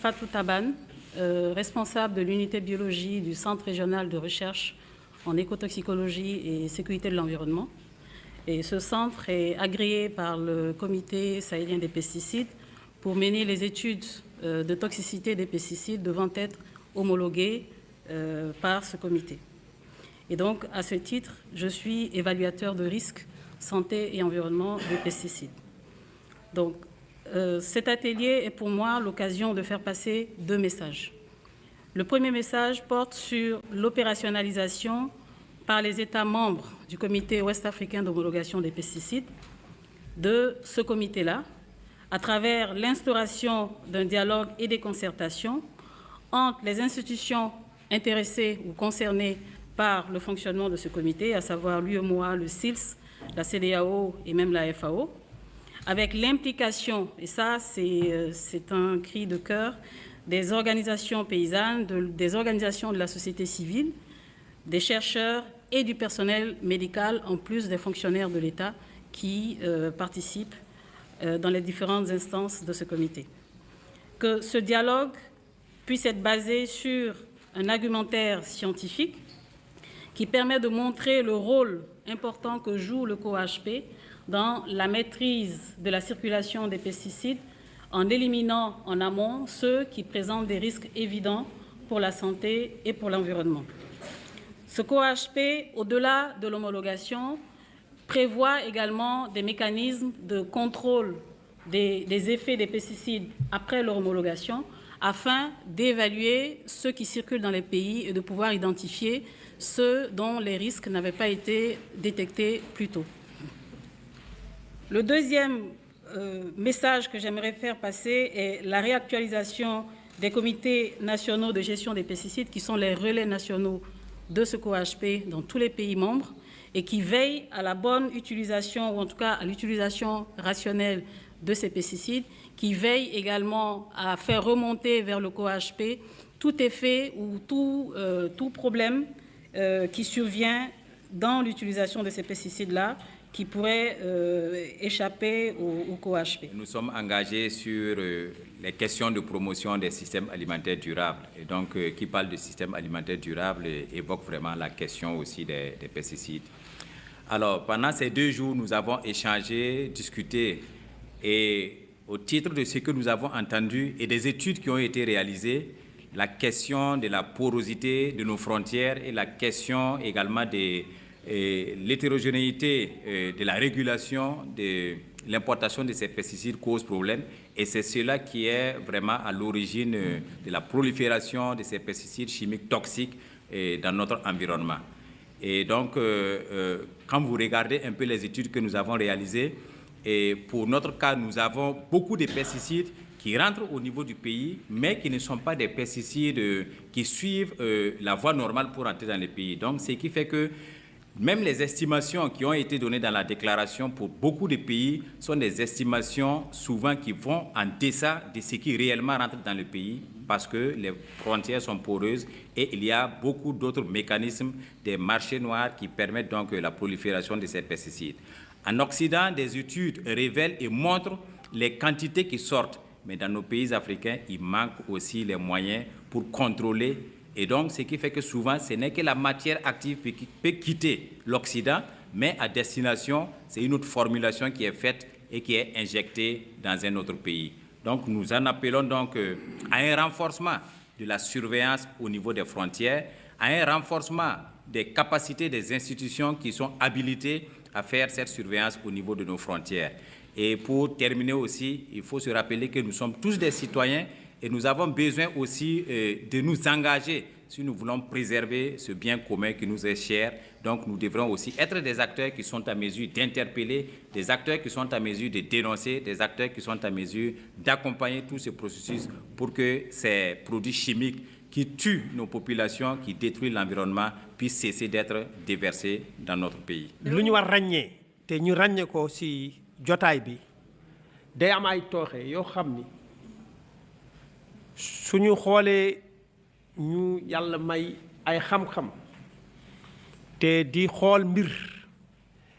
Fatou Taban, responsable de l'unité biologie du Centre régional de recherche en écotoxicologie et sécurité de l'environnement. Et ce centre est agréé par le Comité sahélien des pesticides pour mener les études de toxicité des pesticides devant être homologuées par ce comité. Et donc, à ce titre, je suis évaluateur de risque santé et environnement des pesticides. Donc, cet atelier est pour moi l'occasion de faire passer 2 messages. Le premier message porte sur l'opérationnalisation par les États membres du Comité ouest-africain d'homologation des pesticides de ce comité-là, à travers l'instauration d'un dialogue et des concertations entre les institutions intéressées ou concernées par le fonctionnement de ce comité, à savoir l'UEMOA, le SILS, la CEDEAO et même la FAO, avec l'implication, et ça c'est un cri de cœur, des organisations paysannes, des organisations de la société civile, des chercheurs et du personnel médical, en plus des fonctionnaires de l'État qui participent dans les différentes instances de ce comité. Que ce dialogue puisse être basé sur un argumentaire scientifique qui permet de montrer le rôle important que joue le COHP dans la maîtrise de la circulation des pesticides en éliminant en amont ceux qui présentent des risques évidents pour la santé et pour l'environnement. Ce COHP, au-delà de l'homologation, prévoit également des mécanismes de contrôle des effets des pesticides après leur homologation afin d'évaluer ceux qui circulent dans les pays et de pouvoir identifier ceux dont les risques n'avaient pas été détectés plus tôt. Le deuxième message que j'aimerais faire passer est la réactualisation des comités nationaux de gestion des pesticides qui sont les relais nationaux de ce COHP dans tous les pays membres et qui veillent à la bonne utilisation, ou en tout cas à l'utilisation rationnelle de ces pesticides, qui veillent également à faire remonter vers le COHP tout effet ou tout problème qui survient dans l'utilisation de ces pesticides-là, qui pourrait échapper au COHP. Nous sommes engagés sur les questions de promotion des systèmes alimentaires durables. Et donc, qui parle de système alimentaire durable évoque vraiment la question aussi des pesticides. Alors, pendant ces 2 jours, nous avons échangé, discuté, et au titre de ce que nous avons entendu et des études qui ont été réalisées, la question de la porosité de nos frontières et la question également de l'hétérogénéité de la régulation de l'importation de ces pesticides cause problème. Et c'est cela qui est vraiment à l'origine de la prolifération de ces pesticides chimiques toxiques dans notre environnement. Et donc, quand vous regardez un peu les études que nous avons réalisées, et pour notre cas, nous avons beaucoup de pesticides qui rentrent au niveau du pays, mais qui ne sont pas des pesticides qui suivent la voie normale pour entrer dans le pays. Donc, ce qui fait que même les estimations qui ont été données dans la déclaration pour beaucoup de pays sont des estimations souvent qui vont en deçà de ce qui réellement rentre dans le pays parce que les frontières sont poreuses et il y a beaucoup d'autres mécanismes des marchés noirs qui permettent donc la prolifération de ces pesticides. En Occident, des études révèlent et montrent les quantités qui sortent. Mais dans nos pays africains, il manque aussi les moyens pour contrôler. Et donc, ce qui fait que souvent, ce n'est que la matière active qui peut quitter l'Occident, mais à destination, c'est une autre formulation qui est faite et qui est injectée dans un autre pays. Donc, nous en appelons donc à un renforcement de la surveillance au niveau des frontières, à un renforcement des capacités des institutions qui sont habilitées à faire cette surveillance au niveau de nos frontières. Et pour terminer aussi, il faut se rappeler que nous sommes tous des citoyens et nous avons besoin aussi de nous engager si nous voulons préserver ce bien commun qui nous est cher. Donc nous devrons aussi être des acteurs qui sont à mesure d'interpeller, des acteurs qui sont à mesure de dénoncer, des acteurs qui sont à mesure d'accompagner tout ce processus pour que ces produits chimiques qui tuent nos populations, qui détruisent l'environnement, puissent cesser d'être déversés dans notre pays. Lu ñu war ràññee te ñu ràññee ko ci jotaay bi day am ay tooxe yoo xam ni suñu xoolee ñu yàlla may ay xam-xam te di xool mbir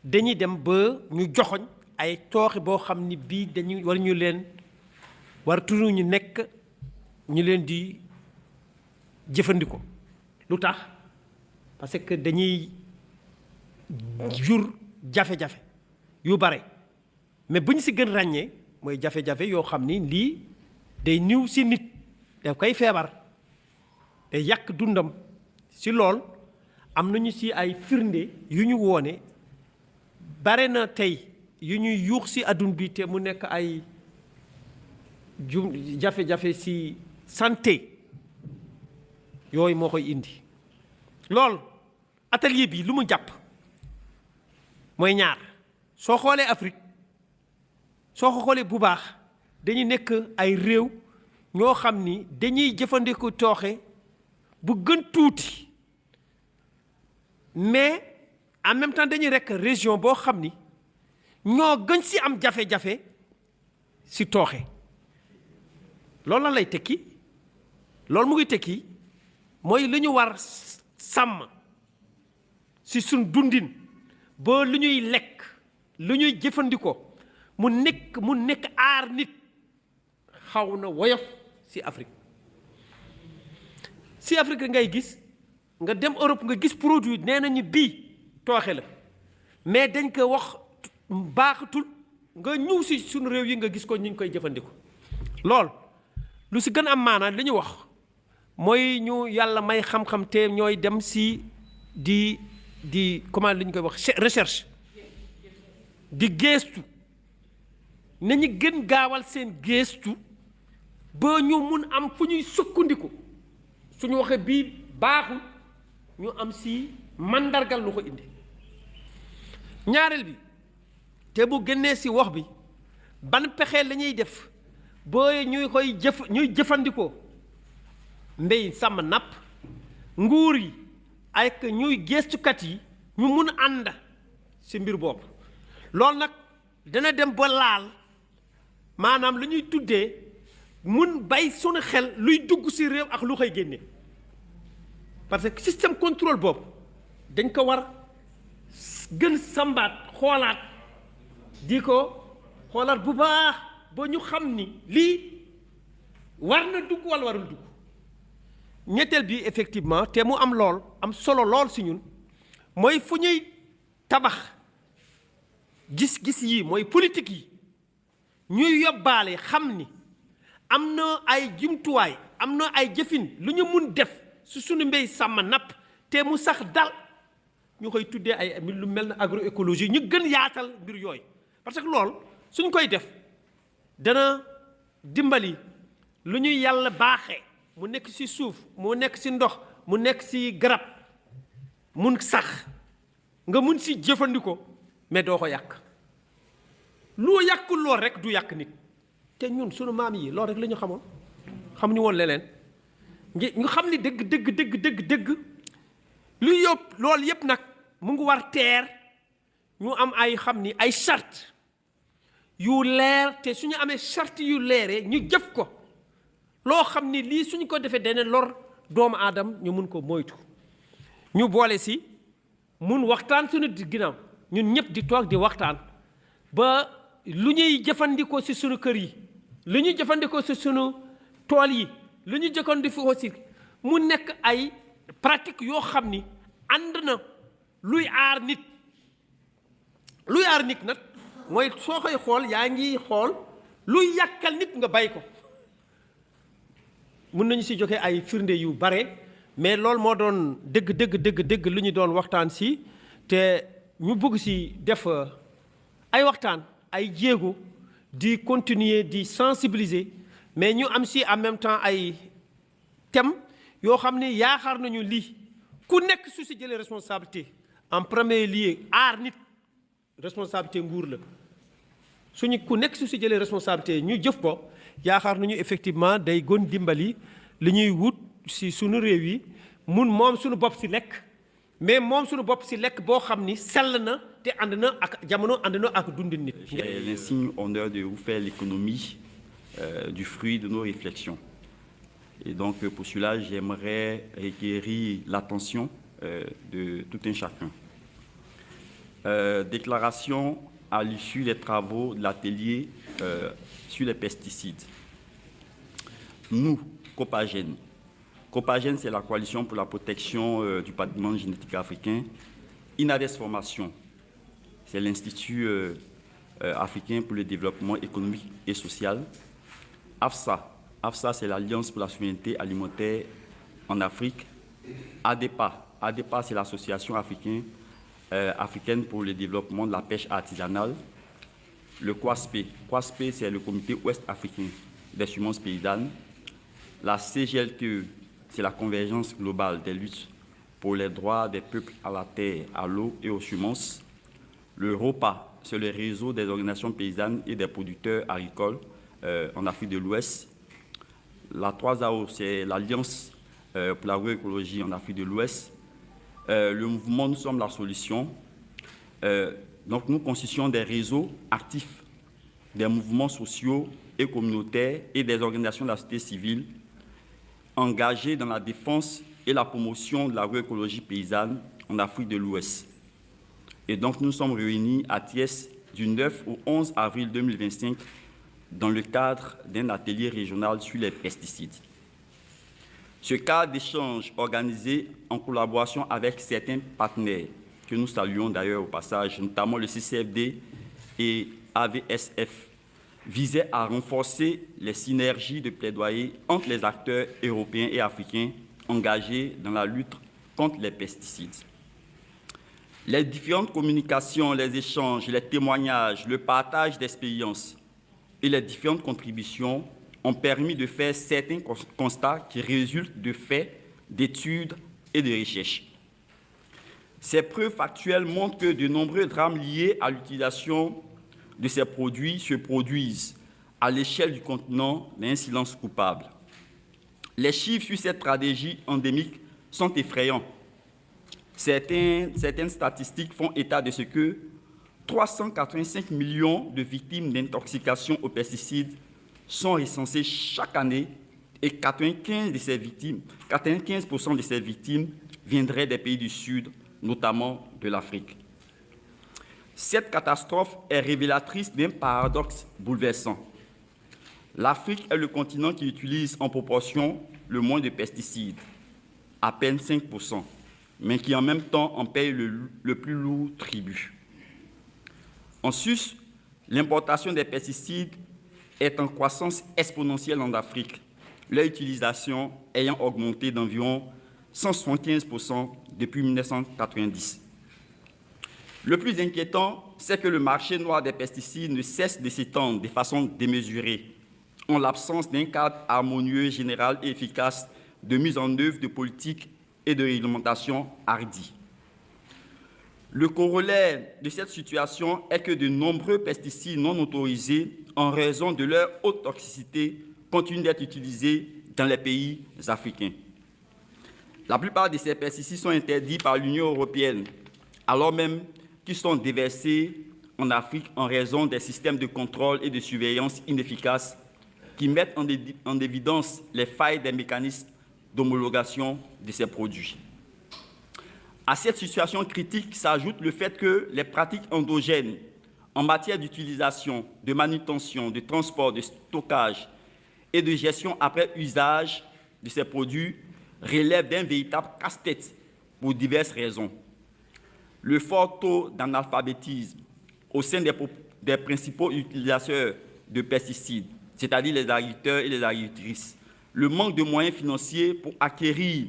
dañuy dem ba ñu joxoñ ay tooxe boo xam ni bii dañu war ñu leen war turu ñu nekk ñu leen di jëfandikoo lu tax parce que dañuy jur jafe-jafe yu bare mais bu ñu si gën ràññee mooy jafe-jafe yoo xam ni lii day niw si nit daf koy feebar day yàq dundam si lool am nañu si ay firnde yu ñu woone bare na tey yu ñuy yuux si adduna bi te mu nekk ay jafe-jafe si santé yooyu moo koy indi lool atelier bi lu mu jàpp mooy ñaar soo xoolee Afrique soo ko xoolee bu baax dañu nekk ay réew ñoo xam ni dañuy jëfandikoo tooke bu gën tuuti mais en même temps dañuy rekk région boo xam ni ñoo gën si am jafe-jafe si tooke loolu la lay tekki loolu mu ngi tekki mooy lu ñu war sàmm si suñ dundin ba lu ñuy lekk lu ñuy jëfandikoo mu nekk aar nit xaw na woyof si Afrique ngay gis nga dem Europe nga gis produit nee nañu bii tooxe la mais dañ ko wax baaxatul nga ñëw si suñu réew yi nga gis ko ñu ngi koy jëfandikoo lool lu si gën am maanaa li ñu wax mooy ñu yàlla may xam-xam te ñooy dem si di comment li ñu koy wax recherche di geestu nañu gën gaawal seen geestu ba ñu mun am fu ñuy sukkandiku suñu waxee bii baaxul ñu am si mandargal lu ko indi ñaareel bi te bu génnee si wax bi ban pexe la ñuy def ba ñuy jëfandikoo mbéy sàmm napp nguur yi ak ñuy geestukat yi ñu mun ànd si mbir boobu loolu nag dana dem ba laal maanaam lu ñuy tuddee mun bay sunu xel luy dugg si réew ak lu koy génne parce que système contrôle boobu dañ ko war gën sambaat xoolaat di ko xoolaat bu baax ba ñu xam ni lii war na dugg walla warul dugg ñetteel bi effectivement te mu am solo lool si ñun mooy fu ñuy tabax gis-gis yi mooy politique yi ñuy yóbbaale xam ni am na ay jumtuwaay am na ay jëfin lu ñu mun def su suñu mbéy sàmm napp te mu sax dal ñu koy tuddee ay lu mel na agroécologie ñu gën yaatal mbir yooyu parce que loolu suñ koy def dana dimbali lu ñuy yàlla baaxee mu nekk ci suuf mu nekk ci ndox mu nekk ci garab mun sax nga mun ci jëfandikoo mais doo ko yàq loo yàqul lool rek du yàq nit te ñun sunu maam yi loolu rek la ñu xamoon xamuñu woon leneen ñu xam ni dëgg lu yëpp loolu yëpp nag mu ngi war teer ñu am ay xam ni ay charte yu leer te suñu amee charte yu leeree ñu jëf ko loo xam ni lii suñu ko defee dana lor doomu aadama ñu mun ko moytu ñu boole si mun waxtaan suñu ginnaaw ñun ñëpp di toog di waxtaan ba lu ñuy jëfandikoo si suñu kër yi lu ñuy jëfandikoo si suñu tool yi lu ñuy jëfandikoo si mu nekk ay pratique yoo xam ni ànd na luy aar nit nag mooy soo koy xool yaa ngi xool luy yàkkal nit nga bay ko mun nañu si joxe ay firnde yu bare mais loolu moo doon dëgg lu ñu doon waxtaan si te ñu bëgg si def ay waxtaan ay jéego di continuer di sensibiliser mais ñu am si en même temps ay thème yoo xam ne yaakaar nañu lii ku nekk su si jëlee responsabilité en premier lieu aar nit responsabilité nguur la suñu ku nekk su si jëlee responsabilité ñu jëf ko yaakaar nañu effectivement day gën dimbali li ñuy wut si suñu réew yi mun moom suñu bopp si lekk mais moom suñu bopp si lekk boo xam ni sell na te ànd na ak jamono ànd na ak dundin nit. J'ai l'insigne honneur de vous faire l'économie du fruit de nos réflexions. Et donc, pour cela, j'aimerais requérir l'attention de tout un chacun. Déclaration à l'issue des travaux de l'atelier sur les pesticides. Nous, Copagène. Copagène, c'est la coalition pour la protection du patrimoine génétique africain. INADES Formation, c'est l'Institut africain pour le développement économique et social. AFSA, c'est l'Alliance pour la souveraineté alimentaire en Afrique. ADEPA, c'est l'Association africaine pour le développement de la pêche artisanale. Le COASPE, c'est le Comité ouest africain des semences paysannes. La CGLTE, c'est la Convergence globale des luttes pour les droits des peuples à la terre, à l'eau et aux semences. Le ROPA, c'est le réseau des organisations paysannes et des producteurs agricoles en Afrique de l'Ouest. La 3AO, c'est l'Alliance pour l'agroécologie en Afrique de l'Ouest. Le mouvement Nous sommes la solution. Donc nous constituons des réseaux actifs, des mouvements sociaux et communautaires et des organisations de la société civile engagés dans la défense et la promotion de l'agroécologie paysanne en Afrique de l'Ouest. Et donc nous sommes réunis à Thiès du 9 au 11 avril 2025 dans le cadre d'un atelier régional sur les pesticides. Ce cadre d'échange organisé en collaboration avec certains partenaires, que nous saluons d'ailleurs au passage, notamment le CCFD et AVSF, visait à renforcer les synergies de plaidoyer entre les acteurs européens et africains engagés dans la lutte contre les pesticides. Les différentes communications, les échanges, les témoignages, le partage d'expériences et les différentes contributions ont permis de faire certains constats qui résultent de faits, d'études et de recherches. Ces preuves factuelles montrent que de nombreux drames liés à l'utilisation de ces produits se produisent à l'échelle du continent, mais un silence coupable. Les chiffres sur cette tragédie endémique sont effrayants. Certaines statistiques font état de ce que 385 millions de victimes d'intoxication aux pesticides sont recensées chaque année et 95% de ces victimes viendraient des pays du Sud, notamment de l'Afrique. Cette catastrophe est révélatrice d'un paradoxe bouleversant. L'Afrique est le continent qui utilise en proportion le moins de pesticides, à peine 5%, mais qui en même temps en paye le plus lourd tribut. En sus, l'importation des pesticides est en croissance exponentielle en Afrique, leur utilisation ayant augmenté d'environ 175% depuis 1990. Le plus inquiétant, c'est que le marché noir des pesticides ne cesse de s'étendre de façon démesurée, en l'absence d'un cadre harmonieux, général et efficace de mise en œuvre de politiques et de réglementation hardies. Le corollaire de cette situation est que de nombreux pesticides non autorisés, en raison de leur haute toxicité, continuent d'être utilisés dans les pays africains. La plupart de ces pesticides sont interdits par l'Union européenne, alors même qu'ils sont déversés en Afrique en raison des systèmes de contrôle et de surveillance inefficaces qui mettent en évidence les failles des mécanismes d'homologation de ces produits. À cette situation critique s'ajoute le fait que les pratiques endogènes en matière d'utilisation, de manutention, de transport, de stockage et de gestion après usage de ces produits relèvent d'un véritable casse-tête pour diverses raisons. Le fort taux d'analphabétisme au sein des principaux utilisateurs de pesticides, c'est-à-dire les agriculteurs et les agricultrices, le manque de moyens financiers pour acquérir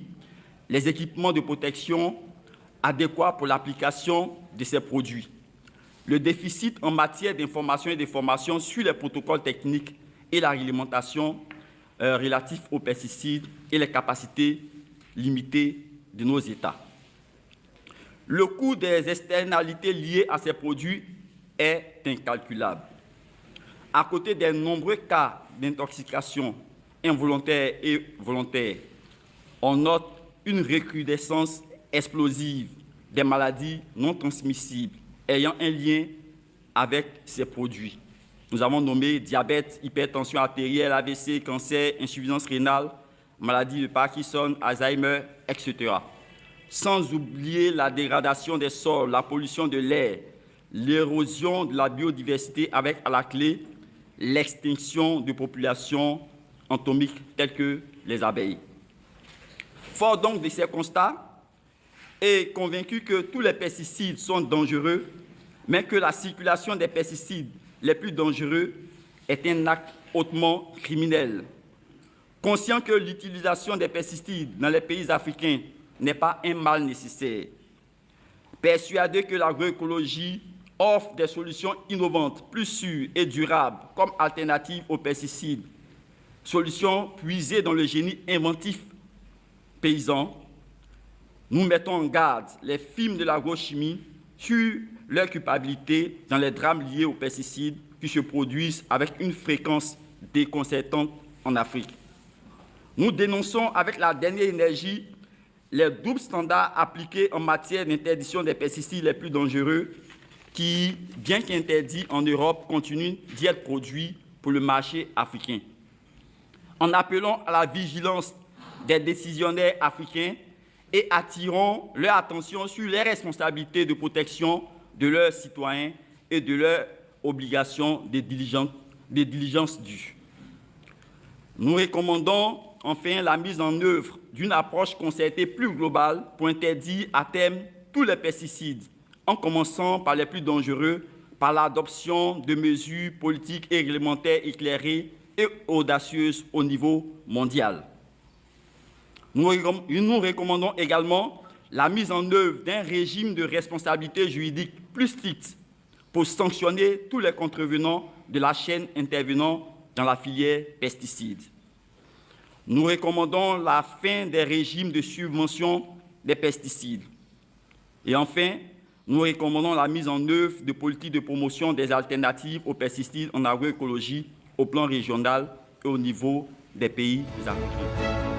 les équipements de protection adéquats pour l'application de ces produits, le déficit en matière d'information et de formation sur les protocoles techniques et la réglementation relatifs aux pesticides et les capacités limitées de nos États. Le coût des externalités liées à ces produits est incalculable. À côté des nombreux cas d'intoxication involontaire et volontaire, on note une recrudescence explosive des maladies non transmissibles ayant un lien avec ces produits. Nous avons nommé diabète, hypertension artérielle, AVC, cancer, insuffisance rénale, maladie de Parkinson, Alzheimer, etc. Sans oublier la dégradation des sols, la pollution de l'air, l'érosion de la biodiversité avec à la clé l'extinction de populations entomiques telles que les abeilles. Fort donc de ces constats, et convaincu que tous les pesticides sont dangereux, mais que la circulation des pesticides les plus dangereux est un acte hautement criminel. Conscient que l'utilisation des pesticides dans les pays africains n'est pas un mal nécessaire. Persuadé que l'agroécologie offre des solutions innovantes, plus sûres et durables comme alternative aux pesticides, solutions puisées dans le génie inventif paysan, nous mettons en garde les films de l'agrochimie sur leur culpabilité dans les drames liés aux pesticides qui se produisent avec une fréquence déconcertante en Afrique. Nous dénonçons avec la dernière énergie les doubles standards appliqués en matière d'interdiction des pesticides les plus dangereux qui, bien qu'interdits en Europe, continuent d'y être produits pour le marché africain. En appelant à la vigilance des décisionnaires africains et attirant leur attention sur les responsabilités de protection de leurs citoyens et de leurs obligations des diligences dues. Nous recommandons enfin la mise en œuvre d'une approche concertée plus globale pour interdire à terme tous les pesticides, en commençant par les plus dangereux, par l'adoption de mesures politiques et réglementaires éclairées et audacieuses au niveau mondial. Nous recommandons également la mise en œuvre d'un régime de responsabilité juridique plus strict pour sanctionner tous les contrevenants de la chaîne intervenant dans la filière pesticides. Nous recommandons la fin des régimes de subvention des pesticides. Et enfin, nous recommandons la mise en œuvre de politiques de promotion des alternatives aux pesticides en agroécologie au plan régional et au niveau des pays africains.